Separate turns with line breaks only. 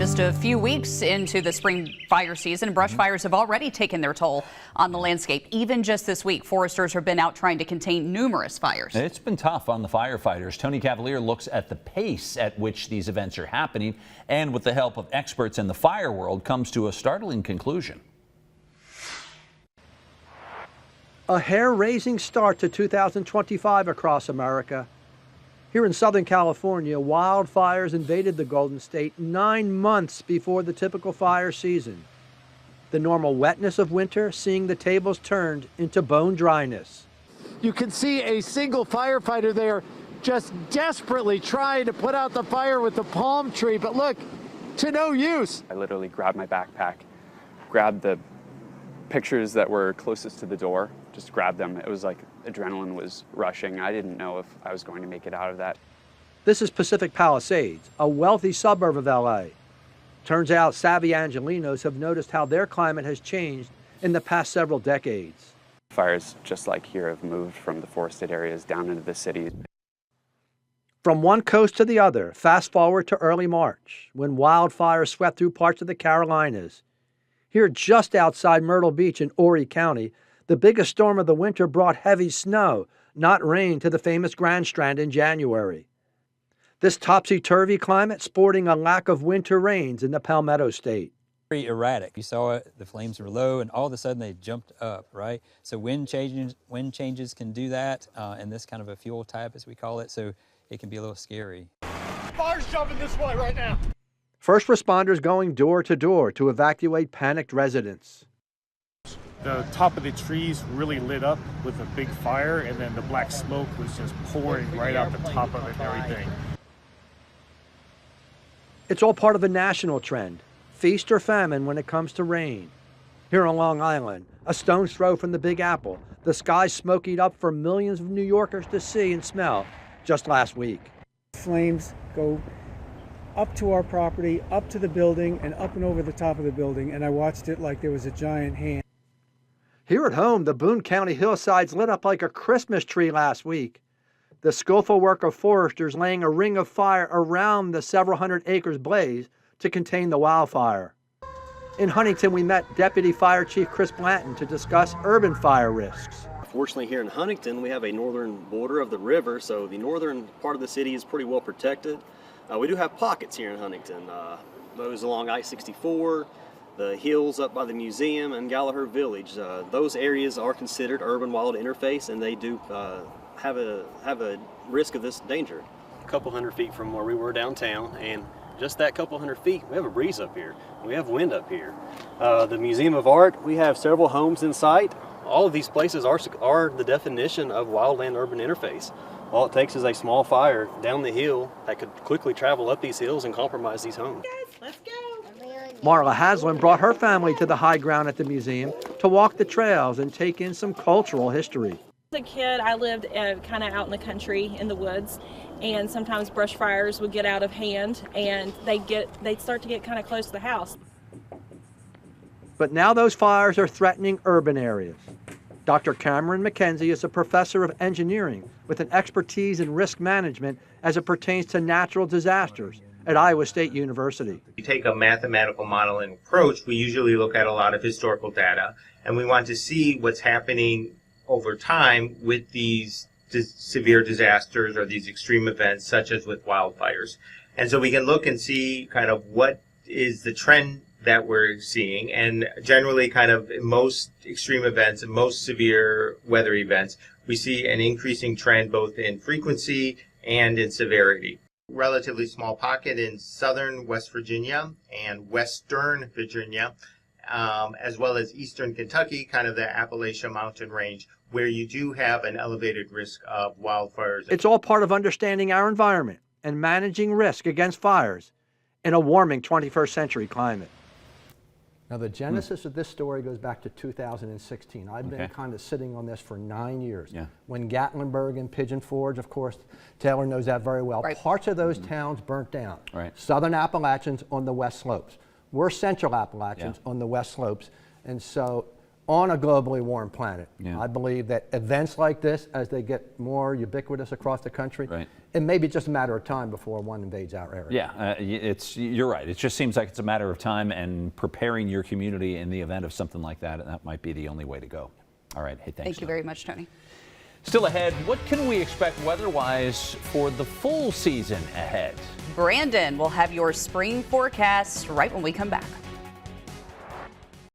Just a few weeks into the spring fire season, brush fires have already taken their toll on the landscape. Even just this week, foresters have been out trying to contain numerous fires.
It's been tough on the firefighters. Tony Cavalier looks at the pace at which these events are happening, and with the help of experts in the fire world, comes to a startling conclusion.
A hair-raising start to 2025 across America. Here in Southern California, wildfires invaded the Golden State 9 months before the typical fire season. The normal wetness of winter seeing the tables turned into bone dryness.
You can see a single firefighter there just desperately trying to put out the fire with the palm tree, but look, to no use.
I literally grabbed my backpack, grabbed the pictures that were closest to the door, just grabbed them. It was like adrenaline was rushing. I didn't know if I was going to make it out of that.
This is Pacific Palisades, a wealthy suburb of LA. Turns out savvy Angelinos have noticed how their climate has changed in the past several decades.
Fires just like here have moved from the forested areas down into the cities.
From one coast to the other, fast forward to early March, when wildfires swept through parts of the Carolinas. Here just outside Myrtle Beach in Horry County, the biggest storm of the winter brought heavy snow, not rain, to the famous Grand Strand in January. This topsy-turvy climate sporting a lack of winter rains in the Palmetto State.
Very erratic. You saw it, the flames were low, and all of a sudden they jumped up, right? So wind changes can do that, and this kind of a fuel type, as we call it, so it can be a little scary.
Fire's jumping this way right now.
First responders going door to door to evacuate panicked residents.
The top of the trees really lit up with a big fire, and then the black smoke was just pouring right out the top of it and everything.
It's all part of a national trend, feast or famine when it comes to rain. Here on Long Island, a stone's throw from the Big Apple, the sky smokied up for millions of New Yorkers to see and smell just last week.
Flames go up to our property, up to the building, and up and over the top of the building, and I watched it like there was a giant hand.
Here at home, the Boone County hillsides lit up like a Christmas tree last week. The skillful work of foresters laying a ring of fire around the several hundred acres blaze to contain the wildfire. In Huntington, we met Deputy Fire Chief Chris Blanton to discuss urban fire risks.
Fortunately, here in Huntington, we have a northern border of the river, so the northern part of the city is pretty well protected. We do have pockets here in Huntington, those along I-64, the hills up by the museum, and Gallagher Village. Those areas are considered urban wild interface, and they do have a risk of this danger. A couple hundred feet from where we were downtown, and just that couple hundred feet, we have a breeze up here. We have wind up here. The Museum of Art, we have several homes in sight. All of these places are the definition of wildland-urban interface. All it takes is a small fire down the hill that could quickly travel up these hills and compromise these homes.
Let's go.
Marla Haslam brought her family to the high ground at the museum to walk the trails and take in some cultural history.
As a kid, I lived kind of out in the country in the woods, and sometimes brush fires would get out of hand, and they'd start to get kind of close to the house.
But now those fires are threatening urban areas. Dr. Cameron McKenzie is a professor of engineering with an expertise in risk management as it pertains to natural disasters at Iowa State University.
We take a mathematical modeling approach. We usually look at a lot of historical data, and we want to see what's happening over time with these severe disasters or these extreme events, such as with wildfires. And so we can look and see kind of what is the trend that we're seeing, and generally kind of in most extreme events and most severe weather events, we see an increasing trend both in frequency and in severity. Relatively small pocket in southern West Virginia and western Virginia, as well as eastern Kentucky, kind of the Appalachian Mountain Range, where you do have an elevated risk of wildfires.
It's all part of understanding our environment and managing risk against fires in a warming 21st century climate.
Now, the genesis of this story goes back to 2016. I've been kind of sitting on this for 9 years. When Gatlinburg and Pigeon Forge, of course, Taylor knows that very well.
Right.
Parts of those towns burnt down. Southern Appalachians on the west slopes. We're Central Appalachians on the west slopes. And so on a globally warm planet.
Yeah.
I believe that events like this, as they get more ubiquitous across the country,
Right.
it may be just a matter of time before one invades our area.
Yeah, you're right. It just seems like it's a matter of time and preparing your community in the event of something like that. And that might be the only way to go. All right. Hey, thanks.
Thank you very much, Tony.
Still ahead, what can we expect weather-wise for the full season ahead?
Brandon will have your spring forecast right when we come back.